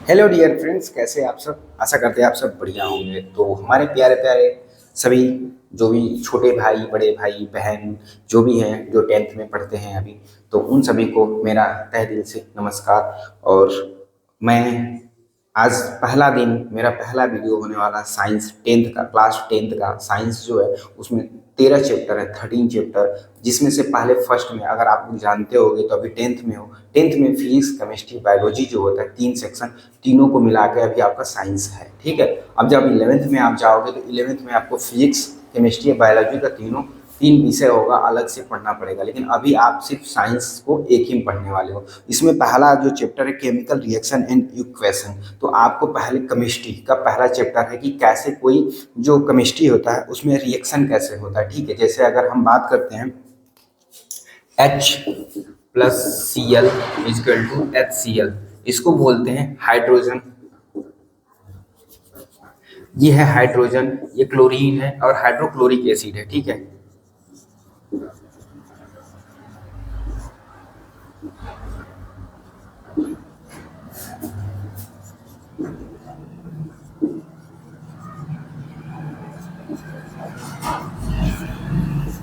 Hello dear friends, कैसे आप सब। आशा करते हैं आप सब बढ़िया होंगे। तो हमारे प्यारे प्यारे सभी जो भी छोटे भाई, बड़े भाई, बहन जो भी हैं, जो टेंथ में पढ़ते हैं अभी, तो उन सभी को मेरा तहे दिल से नमस्कार। और मैं आज पहला दिन, मेरा पहला वीडियो होने वाला साइंस टेंथ का, क्लास टेंथ का साइंस जो है उसमें 13 चैप्टर है, 13 चैप्टर। जिसमें से पहले फर्स्ट में, अगर आप लोग जानते होंगे तो अभी टेंथ में हो, टेंथ में फिजिक्स, केमिस्ट्री, बायोलॉजी जो होता है, 3 सेक्शन, तीनों को मिला के अभी आपका साइंस है। ठीक है। अब जब 11th में आप जाओगे तो 11th में आपको फिजिक्स, केमिस्ट्री, बायोलॉजी का तीनों तीन विषय होगा, अलग से पढ़ना पड़ेगा। लेकिन अभी आप सिर्फ साइंस को एक ही में पढ़ने वाले हो। इसमें पहला जो चैप्टर है केमिकल रिएक्शन एंड इक्वेशन, तो आपको पहले केमिस्ट्री का पहला चैप्टर है कि कैसे कोई जो केमिस्ट्री होता है उसमें रिएक्शन कैसे होता है। ठीक है। जैसे अगर हम बात करते हैं H+Cl इजकल टू HCl, इसको बोलते हैं हाइड्रोजन। ये है हाइड्रोजन, ये क्लोरीन है और हाइड्रोक्लोरिक एसिड है। ठीक है।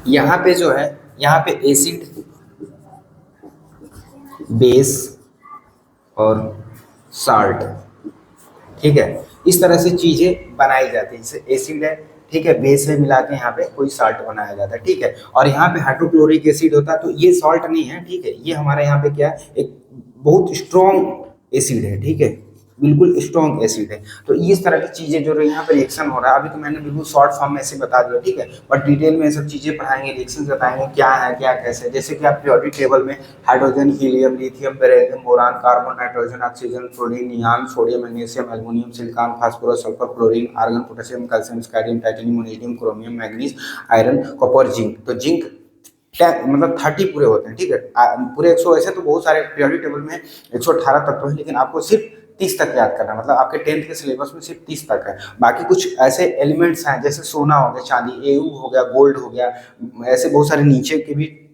यहाँ पे जो है, यहाँ पे एसिड, बेस और साल्ट, ठीक है, इस तरह से चीजें बनाई जाती है। जैसे एसिड है, ठीक है, बेस में मिला के यहाँ पे कोई साल्ट बनाया जाता है। ठीक है। और यहाँ पे हाइड्रोक्लोरिक एसिड होता है, तो ये सॉल्ट नहीं है। ठीक है। ये हमारे यहाँ पे क्या है, एक बहुत स्ट्रॉन्ग एसिड है। ठीक है। बिल्कुल स्ट्रॉन्ग एसिड है। तो इस तरह की चीजें जो यहाँ पे रिएक्शन हो रहा है, अभी तो मैंने बिल्कुल शॉर्ट फॉर्म में ऐसे बता दिया। ठीक है। बट डिटेल में ये सब चीजें पढ़ाएंगे, रिएक्शन बताएंगे क्या है क्या कैसे। जैसे कि आप पीरियोडिक टेबल में hydrogen, helium, lithium, beryllium, boron, carbon, nitrogen, oxygen, fluorine, neon, sodium, magnesium, aluminium, silicon, phosphorus, sulphur, chlorine, argon, potassium, calcium, scandium, titanium, vanadium, chromium, manganese, iron, copper, zinc. तो जिंक मतलब 30 पूरे होते हैं। ठीक है। पूरे 100, ऐसे तो बहुत सारे पीरियोडिक टेबल में 118 तत्व है, लेकिन आपको सिर्फ 30 तक याद करना है। मतलब आपके टेंथ के सिलेबस में सिर्फ 30 तक है। बाकी कुछ ऐसे एलिमेंट्स हैं जैसे सोना हो गया, चांदी, एयू हो गया, गोल्ड हो गया, ऐसे बहुत सारे नीचे के भी,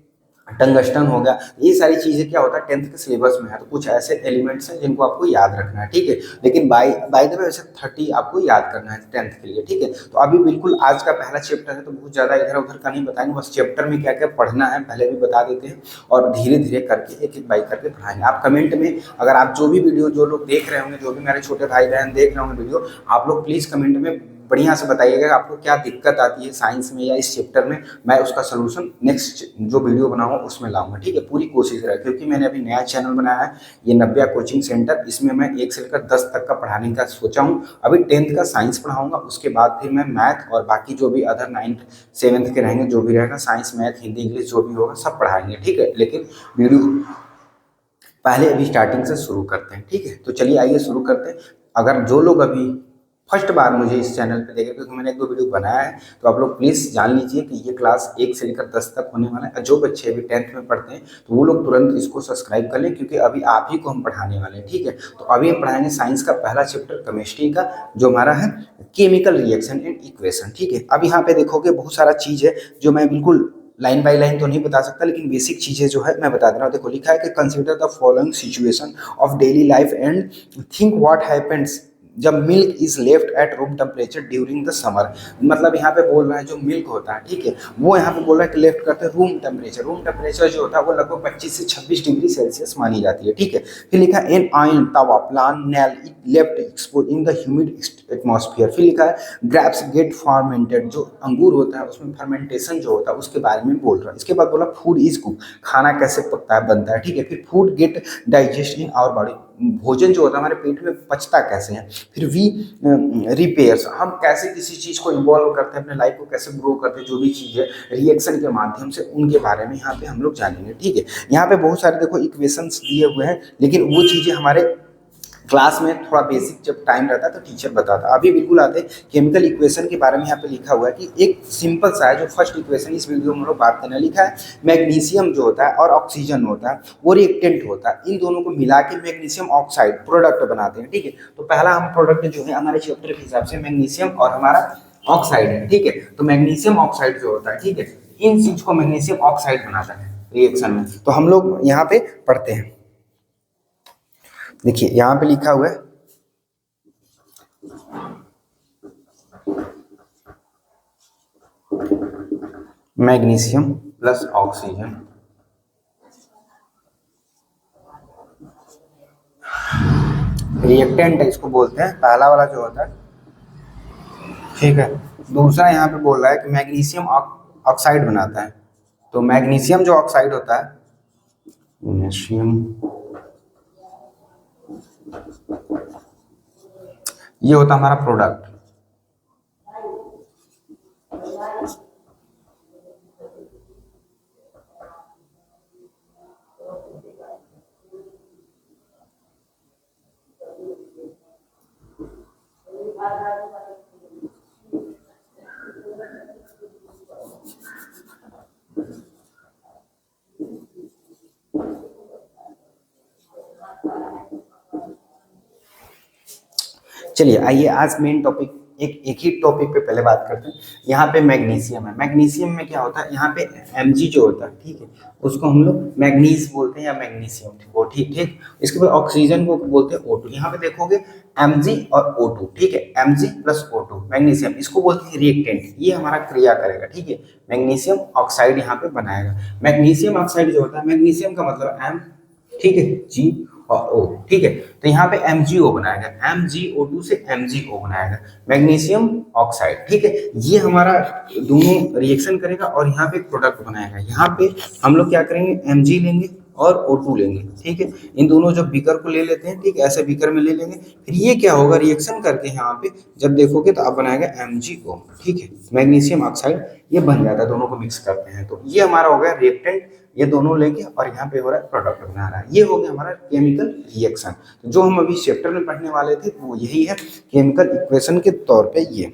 टंगस्टन हो गया। ये सारी चीजें क्या होता है, टेंथ के सिलेबस में है। तो कुछ ऐसे एलिमेंट्स हैं जिनको आपको याद रखना है। ठीक है। लेकिन बाय बाय द वे वैसे 30 आपको याद करना है टेंथ के लिए। ठीक है। तो अभी बिल्कुल आज का पहला चैप्टर है, तो बहुत ज्यादा इधर उधर का नहीं बताएंगे, बस चैप्टर में क्या क्या पढ़ना है पहले भी बता देते हैं, और धीरे धीरे करके एक एक बाई करके पढ़ाएंगे। आप कमेंट में, अगर आप जो भी वीडियो, जो लोग देख रहे होंगे, जो भी मेरे छोटे भाई बहन देख रहे होंगे वीडियो, आप लोग प्लीज कमेंट में बढ़िया से बताइएगा कि आपको क्या दिक्कत आती है साइंस में या इस चैप्टर में। मैं उसका सोल्यूशन नेक्स्ट जो वीडियो बनाऊंगा उसमें लाऊंगा। ठीक है। पूरी कोशिश रहे, क्योंकि मैंने अभी नया चैनल बनाया है, ये नव्या कोचिंग सेंटर। इसमें मैं 1 से लेकर 10 तक का पढ़ाने का सोचा हूँ। अभी टेंथ का साइंस पढ़ाऊंगा, उसके बाद फिर मैं मैथ और बाकी जो भी अदर 9th 7th के रहेंगे, जो भी रहेगा, साइंस, मैथ, हिंदी, इंग्लिश जो भी होगा सब पढ़ाएंगे। ठीक है। लेकिन वीडियो पहले अभी स्टार्टिंग से शुरू करते हैं। ठीक है। तो चलिए आइए शुरू करते हैं। अगर जो लोग अभी फर्स्ट बार मुझे इस चैनल पे देखे, क्योंकि मैंने 1-2 वीडियो बनाया है, तो आप लोग प्लीज़ जान लीजिए कि ये क्लास 1 से लेकर 10 तक होने वाला है। जो बच्चे अभी 10th में पढ़ते हैं तो वो लोग तुरंत इसको सब्सक्राइब कर लें, क्योंकि अभी आप ही को हम पढ़ाने वाले हैं। ठीक है। तो अभी हम पढ़ाएंगे साइंस का पहला चैप्टर केमिस्ट्री का, जो हमारा है केमिकल रिएक्शन एंड इक्वेशन। ठीक है। अब यहाँ पे देखोगे बहुत सारा चीज़ है जो मैं बिल्कुल लाइन बाय लाइन तो नहीं बता सकता, लेकिन बेसिक चीजें जो है मैं बता दे रहा हूँ। देखो लिखा है कि consider the following situation of daily life and think what happens जब milk is left at room temperature during the summer. मतलब यहाँ पे बोल रहा है जो मिल्क होता है, ठीक है, वो यहाँ पे बोल रहा है कि लेफ्ट करते हैं रूम टेम्परेचर। रूम टेम्परेचर जो होता है वो लगभग 25 से 26 डिग्री सेल्सियस मानी जाती है। ठीक है। फिर लिखा है एन आयन तवा plan nail it left expose in the humid atmosphere. फिर लिखा है ग्रेप्स गेट फर्मेंटेड, जो अंगूर होता है उसमें फर्मेंटेशन जो होता है उसके बारे में बोल रहा है। इसके बाद बोला फूड इज कुक, खाना कैसे पकता है, बनता है। ठीक है। फिर food get digest in our body, भोजन जो होता है हमारे पेट में पचता कैसे है। फिर वी रिपेयर्स, हम कैसे किसी चीज़ को इन्वॉल्व करते हैं, अपने लाइफ को कैसे ग्रो करते हैं, जो भी चीज़ है रिएक्शन के माध्यम से, उनके बारे में यहाँ पे हम लोग जानेंगे। ठीक है। यहाँ पे बहुत सारे देखो इक्वेशंस दिए हुए हैं, लेकिन वो चीज़ें हमारे क्लास में थोड़ा बेसिक जब टाइम रहता है तो टीचर बताता है। अभी बिल्कुल आते केमिकल इक्वेशन के बारे में। यहाँ पे लिखा हुआ है कि एक सिंपल सा है जो फर्स्ट इक्वेशन इस वीडियो में हम लोग बात करने, लिखा है मैग्नीशियम जो होता है और ऑक्सीजन होता है वो रिएक्टेंट होता है, इन दोनों को मिला के मैग्नीशियम ऑक्साइड प्रोडक्ट बनाते हैं। ठीक है। तो पहला हम प्रोडक्ट जो है हमारे चैप्टर के हिसाब से मैग्नीशियम और हमारा ऑक्साइड है। ठीक है। तो मैग्नीशियम ऑक्साइड जो होता है, ठीक है, इन चीज को मैग्नीशियम ऑक्साइड बनाता है रिएक्शन में। तो हम लोग यहाँ पे पढ़ते हैं। देखिए यहाँ पे लिखा हुआ है मैग्नीशियम प्लस ऑक्सीजन, रिएक्टेंट है इसको बोलते हैं, पहला वाला जो होता है, ठीक है। दूसरा यहाँ पे बोल रहा है कि मैग्नीशियम ऑक्साइड बनाता है, तो मैग्नीशियम जो ऑक्साइड होता है, मैग्नीशियम, ये होता है हमारा प्रोडक्ट। चलिए आइए आज मेन टॉपिक, एक ही टॉपिक पे पहले बात करते हैं। यहाँ पे मैग्नीशियम है, मैग्नीशियम में क्या होता है, यहाँ पे Mg जो होता है, ठीक है, उसको हम लोग मैग्नीज बोलते हैं या मैग्नीशियम, वो ठीक ठीक। इसके बाद ऑक्सीजन को बोलते हैं O2। यहाँ पे देखोगे Mg और O2, ठीक है, Mg प्लस O2 मैग्नीशियम, इसको बोलते हैं रिएक्टेंट, ये हमारा क्रिया करेगा, ठीक है, मैग्नीशियम ऑक्साइड यहाँ पे बनाएगा। मैग्नीशियम ऑक्साइड जो होता है, मैग्नीशियम का मतलब M, ठीक है, G और O, ठीक है, तो यहाँ पे MgO बनाएगा, MgO2 से MgO बनाएगा, मैग्नीशियम ऑक्साइड, ठीक है। ये हमारा दोनों रिएक्शन करेगा और यहाँ पे प्रोडक्ट बनाएगा। यहाँ पे हम लोग क्या करेंगे, Mg लेंगे और O2 लेंगे, ठीक है, इन दोनों जब बीकर को ले लेते हैं, ठीक है, ऐसे बीकर में ले लेंगे, फिर ये क्या होगा, रिएक्शन करके यहाँ पे जब देखोगे तो आप बनाएगा MgO, ठीक है, मैग्नीशियम ऑक्साइड, ये बन जाता है, दोनों को मिक्स करते हैं, तो ये हमारा हो गया रिएक्टेंट, ये दोनों लेके और यहाँ पे हो रहा है प्रोडक्ट बना रहा है, ये हो गया हमारा केमिकल रिएक्शन। तो जो हम अभी चैप्टर में पढ़ने वाले थे वो यही है, केमिकल इक्वेशन के तौर पे ये,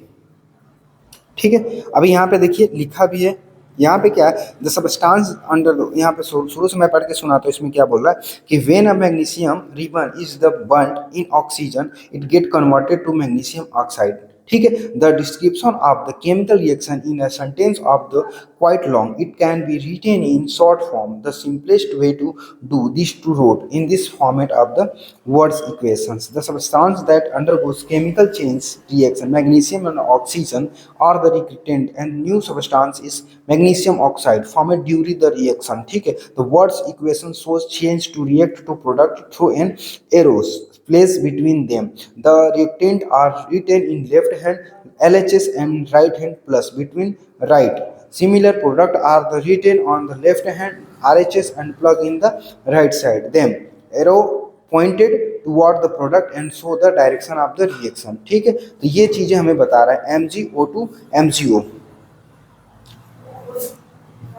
ठीक है। अभी यहाँ पे देखिए लिखा भी है, यहाँ पे क्या है, द सबस्टांस अंडर, यहाँ पे शुरू से मैं पढ़ के सुनाता हूँ, इसमें क्या बोल रहा है कि when a magnesium ribbon is the burned in oxygen it get converted to magnesium oxide, ठीक है। The description of the chemical reaction in a sentence of the quite long, it can be written in short form. The simplest way to do this to write in this format of the words equations. The substance that undergoes chemical change reaction, magnesium and oxygen are the reactant, and new substance is magnesium oxide formed during the reaction, ठीक है। The words equation shows change to react to product through an arrows placed between them. The reactant are written in left hand LHS and right hand plus between right. Similar product are the written on the left hand RHS and plug in the right side. Then arrow pointed toward the product and show the direction of the reaction, ठीक है। तो ये चीजें हमें बता रहा है MgO2 MgO।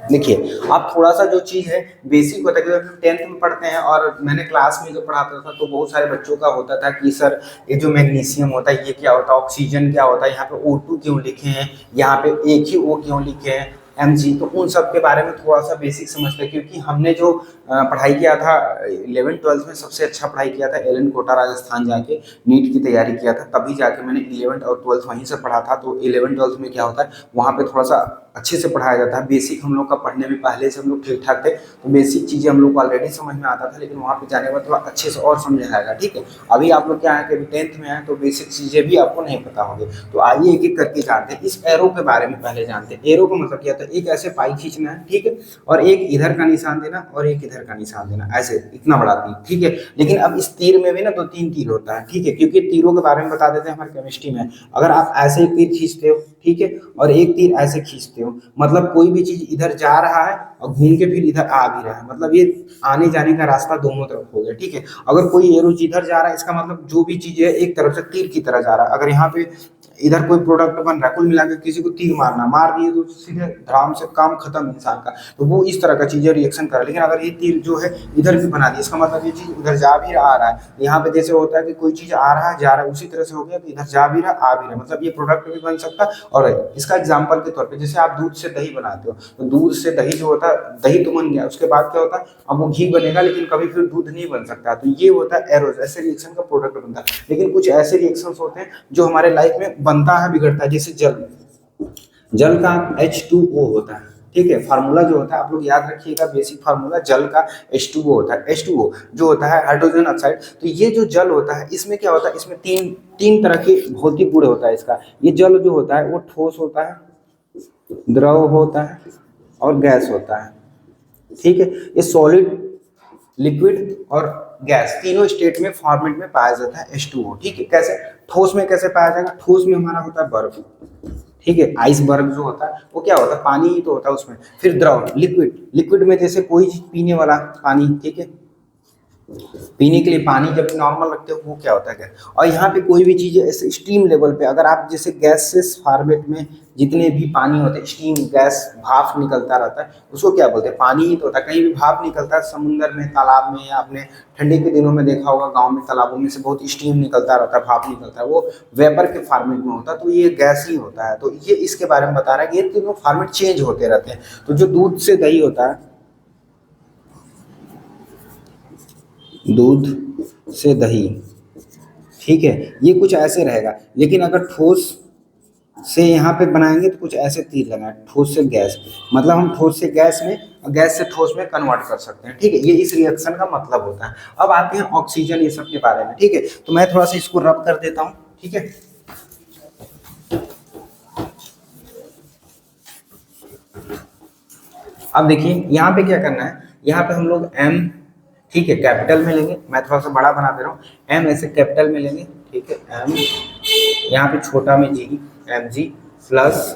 देखिए आप थोड़ा सा जो चीज़ है बेसिक होता है, क्योंकि हम 10th में पढ़ते हैं और मैंने क्लास में जो पढ़ाता था तो बहुत सारे बच्चों का होता था कि सर ये जो मैग्नीशियम होता है ये क्या होता है, ऑक्सीजन क्या होता है, यहाँ पे O2 क्यों लिखे हैं, यहाँ पे एक ही O क्यों लिखे हैं, Mg, तो उन सब के बारे में थोड़ा सा बेसिक समझते हैं, क्योंकि हमने जो पढ़ाई किया था 11th-12th में, सबसे अच्छा पढ़ाई किया था एलन कोटा राजस्थान जाके नीट की तैयारी किया था, तभी जाके मैंने 11th और 12th वहीं से पढ़ा था। तो 11th-12th में क्या होता है, वहाँ पे थोड़ा सा अच्छे से पढ़ाया जाता है, बेसिक हम लोग का पढ़ने में पहले से हम लोग ठीक ठाक थे, तो बेसिक चीज़ें हम लोग को ऑलरेडी समझ में आता था, लेकिन वहाँ पे जाने के बाद थोड़ा अच्छे से और समझाएगा, ठीक है। अभी आप लोग क्या है कि 10th में हैं तो बेसिक चीज़ें भी आपको नहीं पता होगी, तो आइए एक एक करके जानते हैं। इस एरो के बारे में पहले जानते हैं। एरो का मतलब क्या होता है, एक ऐसे पाई खींचना है, ठीक है, और एक इधर का निशान देना और एक इधर का निशान देना, ऐसे इतना बड़ा तीर, ठीक है। लेकिन अब इस तीर में भी ना तो 3 तीर होता है, ठीक है, क्योंकि तीरों के बारे में बता देते हैं हमारे केमिस्ट्री में। अगर आप ऐसे एक तीर खींचते हो, ठीक है, और एक तीर ऐसे खींचते हो, मतलब कोई भी चीज इधर जा रहा है और घूम के फिर इधर आ भी रहा है, मतलब ये आने जाने का रास्ता दोनों तरफ हो गया, ठीक है। अगर कोई एरो इधर जा रहा है, इसका मतलब जो भी चीज है एक तरफ से तीर की तरह जा रहा है। अगर यहाँ पे इधर कोई प्रोडक्ट बन रहा है, कुल मिला के किसी को तीर मारना, मार दिए तो सीधे धड़ाम से काम खत्म इंसान का, तो वो इस तरह का चीजें रिएक्शन कर रहा है। लेकिन अगर ये तीर जो है इधर भी बना दिया, इसका मतलब ये चीज उधर जा भी आ रहा है। यहाँ पे जैसे होता है कि कोई चीज आ रहा है जा रहा है, उसी तरह से हो गया कि इधर जा भी रहा आ भी रहा, मतलब ये प्रोडक्ट भी बन सकता है। और इसका एग्जाम्पल के तौर पर जैसे आप दूध से दही बनाते हो, तो दूध से दही जो होता है, दही तो बन गया, उसके बाद क्या होता है, अब वो घी बनेगा, लेकिन कभी फिर दूध नहीं बन सकता। तो ये होता है एरोज, ऐसे रिएक्शन का प्रोडक्ट बनता है। लेकिन कुछ ऐसे रिएक्शंस होते हैं जो हमारे लाइफ में बनता है, बिगड़ता है, जैसे जल का H2O होता है, ठीक है। फार्मूला जो होता है आप लोग याद रखिएगा, बेसिक फार्मूला जल का H2O होता है। H2O जो होता है हाइड्रोजन ऑक्साइड। तो ये जो जल होता है इसमें क्या होता है, इसमें तीन तरह के भौतिक गुण होता है इसका। ये जल जो होता है वो ठोस होता है, द्रव होता है और गैस होता है। ठीक है, ये सॉलिड, लिक्विड और गैस तीनों स्टेट में फॉर्मेट में पाया जाता है H2O। ठीक है, कैसे ठोस में कैसे पाया जाएगा? ठोस में हमारा होता है बर्फ। ठीक है, आइसबर्ग जो होता है वो क्या होता है? पानी ही तो होता है उसमें। फिर द्रव, लिक्विड, लिक्विड में जैसे कोई चीज पीने वाला पानी। ठीक है, पीने के लिए पानी जब नॉर्मल रखते हो वो क्या होता है गैस। और यहाँ पे कोई भी चीज़ ऐसे स्टीम लेवल पे, अगर आप जैसे गैसेस फॉर्मेट में जितने भी पानी होते हैं, स्टीम गैस भाप निकलता रहता है, उसको क्या बोलते हैं? पानी ही तो होता है। कहीं भी भाप निकलता है, समुद्र में, तालाब में, या आपने ठंडी के दिनों में देखा होगा गाँव में तालाबों में से बहुत स्टीम निकलता रहता है, भाप निकलता है, वो वेपर के फॉर्मेट में होता है, तो ये गैस ही होता है। तो ये इसके बारे में बता रहा है कि ये तीनों फॉर्मेट चेंज होते रहते हैं। तो जो दूध से दही होता है, दूध से दही, ठीक है, ये कुछ ऐसे रहेगा। लेकिन अगर ठोस से यहाँ पे बनाएंगे तो कुछ ऐसे तीर लगाए, ठोस से गैस, मतलब हम ठोस से गैस में, गैस से ठोस में कन्वर्ट कर सकते हैं। ठीक है, ये इस रिएक्शन का मतलब होता है। अब आते हैं ऑक्सीजन ये सब के बारे में। ठीक है, तो मैं थोड़ा सा इसको रब कर देता हूँ। ठीक है, अब देखिए यहाँ पे क्या करना है, यहाँ पे हम लोग M, ठीक है, कैपिटल में लेंगे। मैं थोड़ा सा बड़ा बना दे रहा हूँ, M ऐसे कैपिटल में लेंगे। ठीक है, M, यहाँ पे छोटा में G, Mg प्लस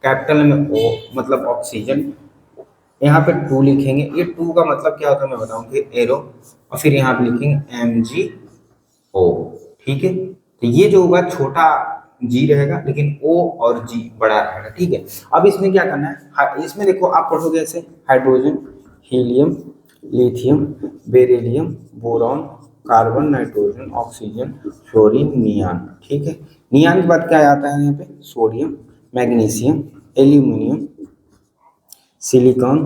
कैपिटल में O मतलब ऑक्सीजन, यहाँ पे 2 लिखेंगे। ये 2 का मतलब क्या होता है मैं बताऊँ, एरो, और फिर यहाँ पे लिखेंगे MgO। ठीक है, तो ये जो होगा छोटा जी रहेगा, लेकिन O और G बड़ा रहेगा। ठीक है, अब इसमें क्या करना है, इसमें देखो आप पढ़ोगे ऐसे, hydrogen, helium, lithium, beryllium, boron, carbon, nitrogen, oxygen, fluorine, neon. ठीक है, नियान के बाद क्या आता है यहाँ पे? Sodium, magnesium, aluminium, silicon,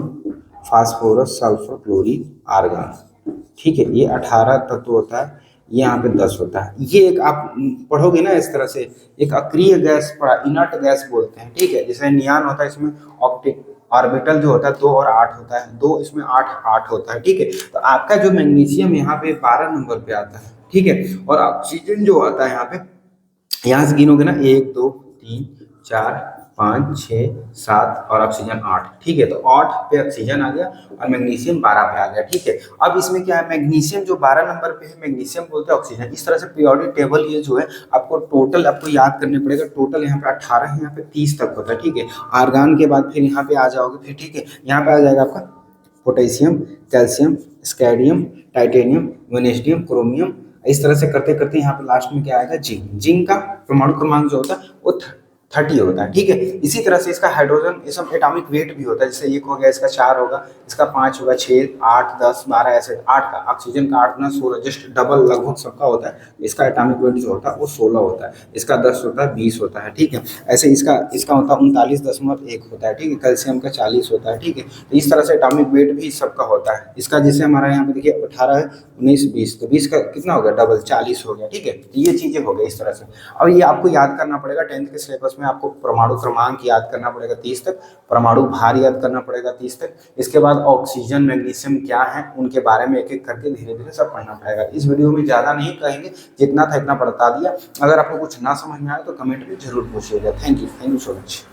phosphorus, sulphur, chlorine, argon. ठीक है, ये 18 तत्व होता है, ये यहाँ पे 10 होता है। ये एक आप पढ़ोगे ना इस तरह से, एक अक्रिय गैस पढ़ा, इनर्ट गैस बोलते हैं। ठीक है, जैसे नियान होता है, इसमें ऑप्टिक ऑर्बिटल जो होता है 2 और 8 होता है, 2 इसमें 8 8 होता है। ठीक है, तो आपका जो मैग्नीशियम यहाँ पे 12 नंबर पे आता है। ठीक है, और ऑक्सीजन जो आता है यहाँ पे, यहाँ से गिनोगे ना, 1 2 3 4 5 6 7 और ऑक्सीजन 8। ठीक है, तो 8 पे ऑक्सीजन आ गया और मैग्नीशियम 12 पे आ गया। ठीक है, अब इसमें क्या है, मैग्नीशियम जो 12 नंबर पे है, मैग्नीशियम बोलते हैं ऑक्सीजन। इस तरह से पीरियोडिक टेबल ये जो है आपको टोटल आपको याद करने पड़ेगा। टोटल यहाँ पे 18 है, यहाँ पे 30 तक होता है। ठीक है, आर्गान के बाद फिर यहाँ पे आ जाओगे, फिर ठीक है, यहाँ पे आ जाएगा आपका potassium, calcium, scandium, titanium, vanadium, chromium. इस तरह से करते करते यहाँ पे लास्ट में क्या आएगा, जिंक। जिंक का परमाणु क्रमांक जो होता है वो 30 होता है। ठीक है, इसी तरह से इसका हाइड्रोजन, ये सब एटॉमिक वेट भी होता है। जैसे 1 हो गया, इसका 4 होगा, इसका 5 होगा, 6 8 10 12 ऐसे। 8 का ऑक्सीजन का 8 ना 16, जस्ट डबल लगभग सबका होता है। इसका एटॉमिक वेट जो होता है वो 16 होता है, इसका 10 होता है, 20 होता है। ठीक है, ऐसे इसका इसका होता है 39.1 होता है। ठीक है, कैल्शियम का 40 होता है। ठीक है, तो इस तरह से एटॉमिक वेट भी सबका होता है। इसका जैसे हमारा यहाँ पे देखिए 18 है, 19 20, तो 20 का कितना हो गया, डबल 40 हो गया। ठीक है, ये चीजें हो गई इस तरह से। अब ये आपको याद करना पड़ेगा 10th के सिलेबस में, आपको परमाणु क्रमांक याद करना पड़ेगा 30 तक, परमाणु भार याद करना पड़ेगा 30 तक। इसके बाद ऑक्सीजन, मैग्नीशियम क्या है उनके बारे में एक एक करके धीरे धीरे सब पढ़ना पड़ेगा। इस वीडियो में ज़्यादा नहीं कहेंगे, जितना था इतना बता दिया। अगर आपको कुछ ना समझ में आए तो कमेंट में जरूर पूछिएगा। Thank you so much.